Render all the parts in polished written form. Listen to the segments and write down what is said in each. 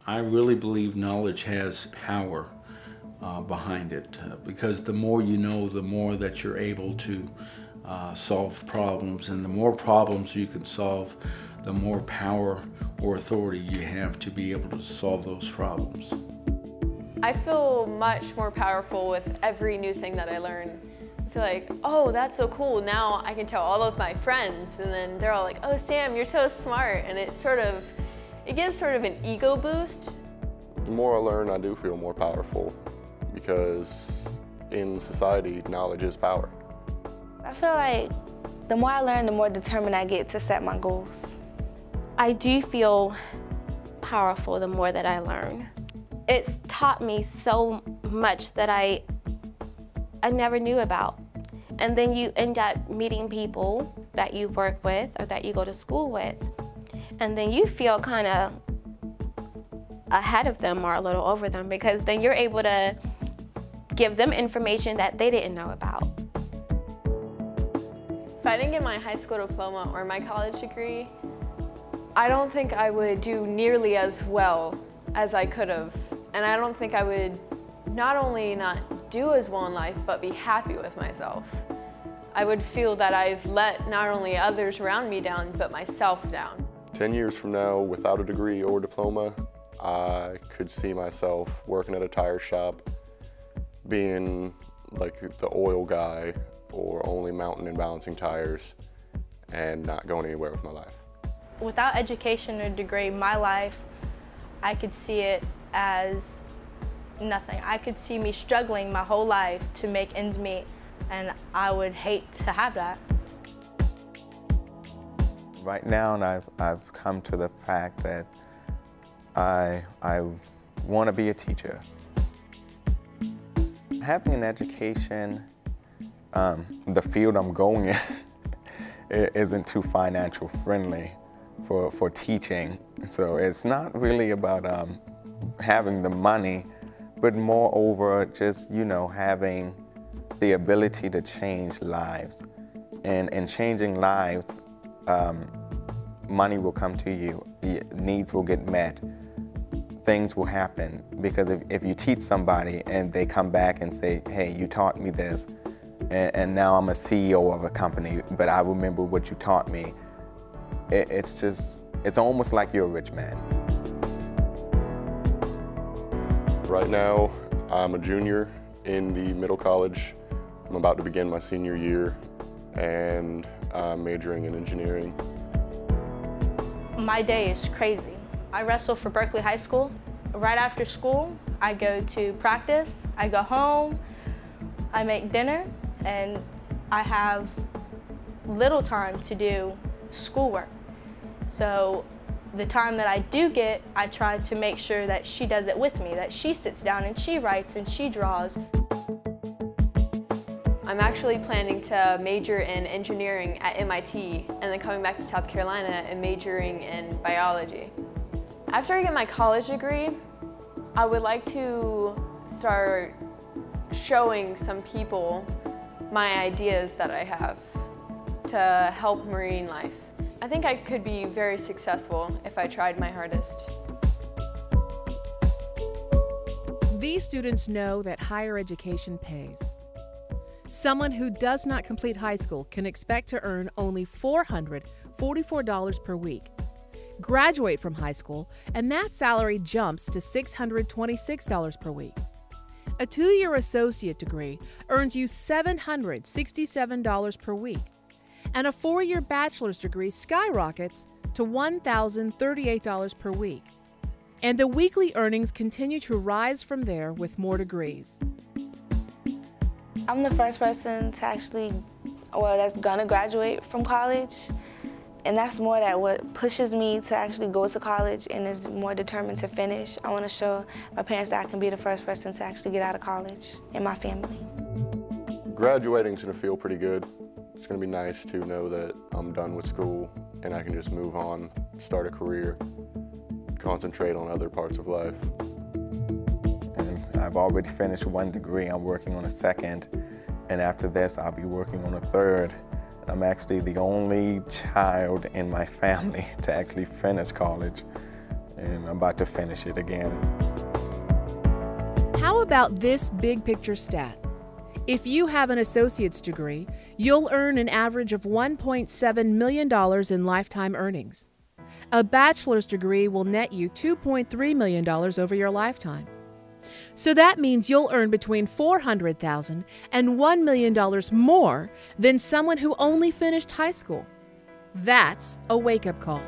I really believe knowledge has power behind it because the more you know, the more that you're able to solve problems, and the more problems you can solve, the more power or authority you have to be able to solve those problems. I feel much more powerful with every new thing that I learn. I feel like, oh, that's so cool. Now I can tell all of my friends, and then they're all like, oh, Sam, you're so smart. And it gives sort of an ego boost. The more I learn, I do feel more powerful because in society, knowledge is power. I feel like the more I learn, the more determined I get to set my goals. I do feel powerful the more that I learn. It's taught me so much that I never knew about. And then you end up meeting people that you work with or that you go to school with. And then you feel kind of ahead of them or a little over them, because then you're able to give them information that they didn't know about. If I didn't get my high school diploma or my college degree, I don't think I would do nearly as well as I could have. And I don't think I would not only not do as well in life, but be happy with myself. I would feel that I've let not only others around me down, but myself down. 10 years from now, without a degree or diploma, I could see myself working at a tire shop, being like the oil guy, or only mounting and balancing tires, and not going anywhere with my life. Without education or degree, my life, I could see it as nothing. I could see me struggling my whole life to make ends meet, and I would hate to have that. Right now, I've come to the fact that I want to be a teacher. Having an education, the field I'm going in isn't too financial friendly for teaching. So it's not really about having the money, but moreover just, having the ability to change lives. And in changing lives, money will come to you, needs will get met, things will happen. Because if you teach somebody and they come back and say, hey, you taught me this, and now I'm a CEO of a company, but I remember what you taught me, it's almost like you're a rich man. Right now, I'm a junior in the middle college. I'm about to begin my senior year, and I'm majoring in engineering. My day is crazy. I wrestle for Berkeley High School. Right after school, I go to practice, I go home, I make dinner, and I have little time to do schoolwork. So the time that I do get, I try to make sure that she does it with me, that she sits down and she writes and she draws. I'm actually planning to major in engineering at MIT and then coming back to South Carolina and majoring in biology. After I get my college degree, I would like to start showing some people my ideas that I have to help marine life. I think I could be very successful if I tried my hardest. These students know that higher education pays. Someone who does not complete high school can expect to earn only $444 per week. Graduate from high school, and that salary jumps to $626 per week. A 2-year associate degree earns you $767 per week, and a 4-year bachelor's degree skyrockets to $1,038 per week. And the weekly earnings continue to rise from there with more degrees. I'm the first person to that's gonna graduate from college. And that's more that what pushes me to actually go to college and is more determined to finish. I want to show my parents that I can be the first person to actually get out of college in my family. Graduating's gonna feel pretty good. It's gonna be nice to know that I'm done with school and I can just move on, start a career, concentrate on other parts of life. And I've already finished 1 degree. I'm working on a 2nd, and after this I'll be working on a 3rd. I'm actually the only child in my family to actually finish college. and I'm about to finish it again. How about this big picture stat? If you have an associate's degree, you'll earn an average of $1.7 million in lifetime earnings. A bachelor's degree will net you $2.3 million over your lifetime. So that means you'll earn between $400,000 and $1 million more than someone who only finished high school. That's a wake-up call.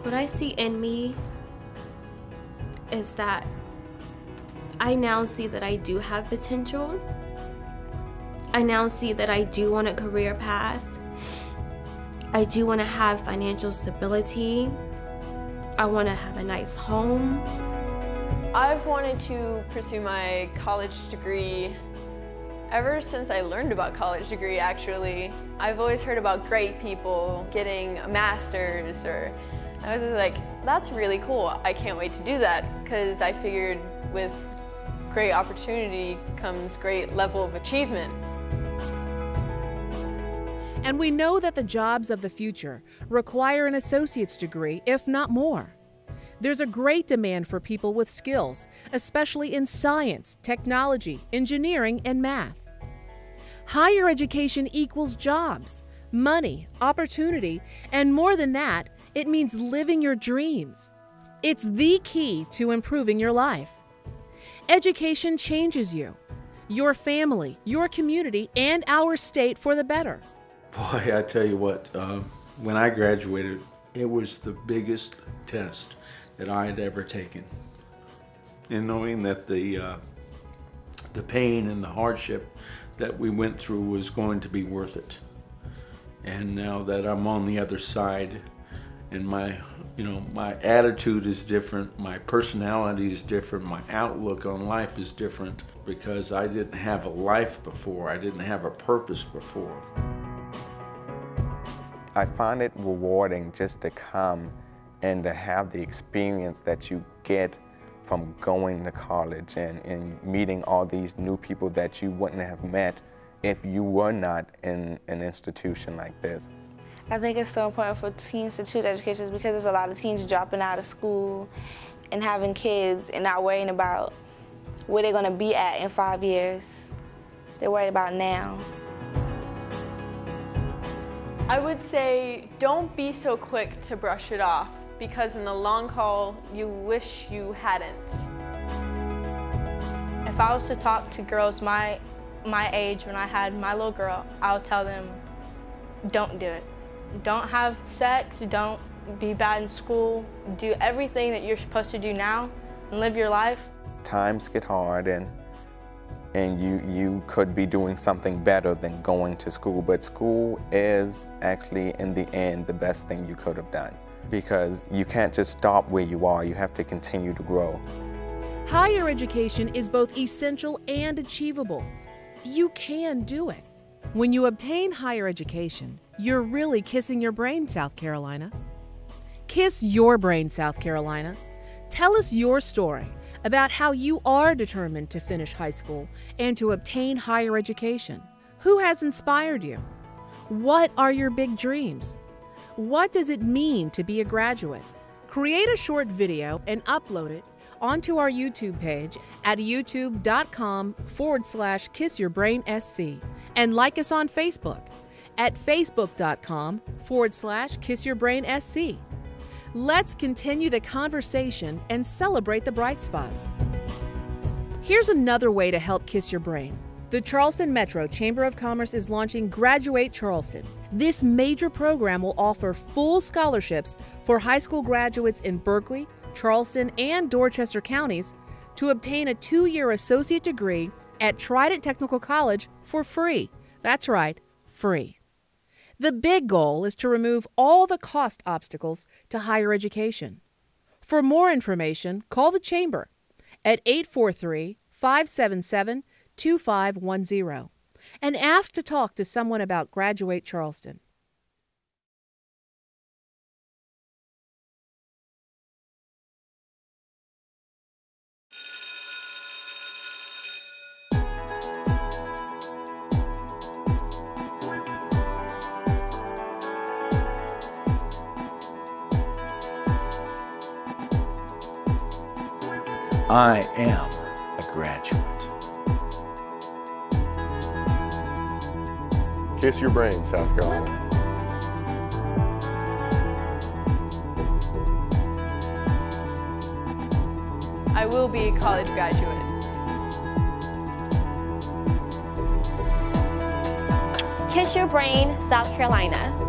What I see in me is that I now see that I do have potential. I now see that I do want a career path. I do want to have financial stability. I want to have a nice home. I've wanted to pursue my college degree ever since I learned about college degree, actually. I've always heard about great people getting a master's, or I was like, that's really cool. I can't wait to do that, because I figured with great opportunity comes great level of achievement. And we know that the jobs of the future require an associate's degree, if not more. There's a great demand for people with skills, especially in science, technology, engineering, and math. Higher education equals jobs, money, opportunity, and more than that, it means living your dreams. It's the key to improving your life. Education changes you, your family, your community, and our state for the better. Boy, I tell you what, when I graduated, it was the biggest test that I had ever taken. And knowing that the pain and the hardship that we went through was going to be worth it. And now that I'm on the other side, and my attitude is different, my personality is different, my outlook on life is different, because I didn't have a life before, I didn't have a purpose before. I find it rewarding just to come and to have the experience that you get from going to college and meeting all these new people that you wouldn't have met if you were not in an institution like this. I think it's so important for teens to choose education because there's a lot of teens dropping out of school and having kids and not worrying about where they're going to be at in 5 years. They're worried about now. I would say don't be so quick to brush it off, because in the long haul, you wish you hadn't. If I was to talk to girls my age when I had my little girl, I would tell them, don't do it. Don't have sex, don't be bad in school, do everything that you're supposed to do now and live your life. Times get hard and you could be doing something better than going to school, but school is actually, in the end, the best thing you could have done, because you can't just stop where you are, you have to continue to grow. Higher education is both essential and achievable. You can do it. When you obtain higher education, you're really kissing your brain, South Carolina. Kiss your brain, South Carolina. Tell us your story about how you are determined to finish high school and to obtain higher education. Who has inspired you? What are your big dreams? What does it mean to be a graduate? Create a short video and upload it onto our YouTube page at youtube.com/KissYourBrainSC, and like us on Facebook at facebook.com/KissYourBrainSC. Let's continue the conversation and celebrate the bright spots. Here's another way to help kiss your brain. The Charleston Metro Chamber of Commerce is launching Graduate Charleston. This major program will offer full scholarships for high school graduates in Berkeley, Charleston, and Dorchester counties to obtain a 2-year associate degree at Trident Technical College for free. That's right, free. The big goal is to remove all the cost obstacles to higher education. For more information, call the Chamber at 843-577-2510 and ask to talk to someone about Graduate Charleston. I am a graduate. Kiss your brain, South Carolina. I will be a college graduate. Kiss your brain, South Carolina.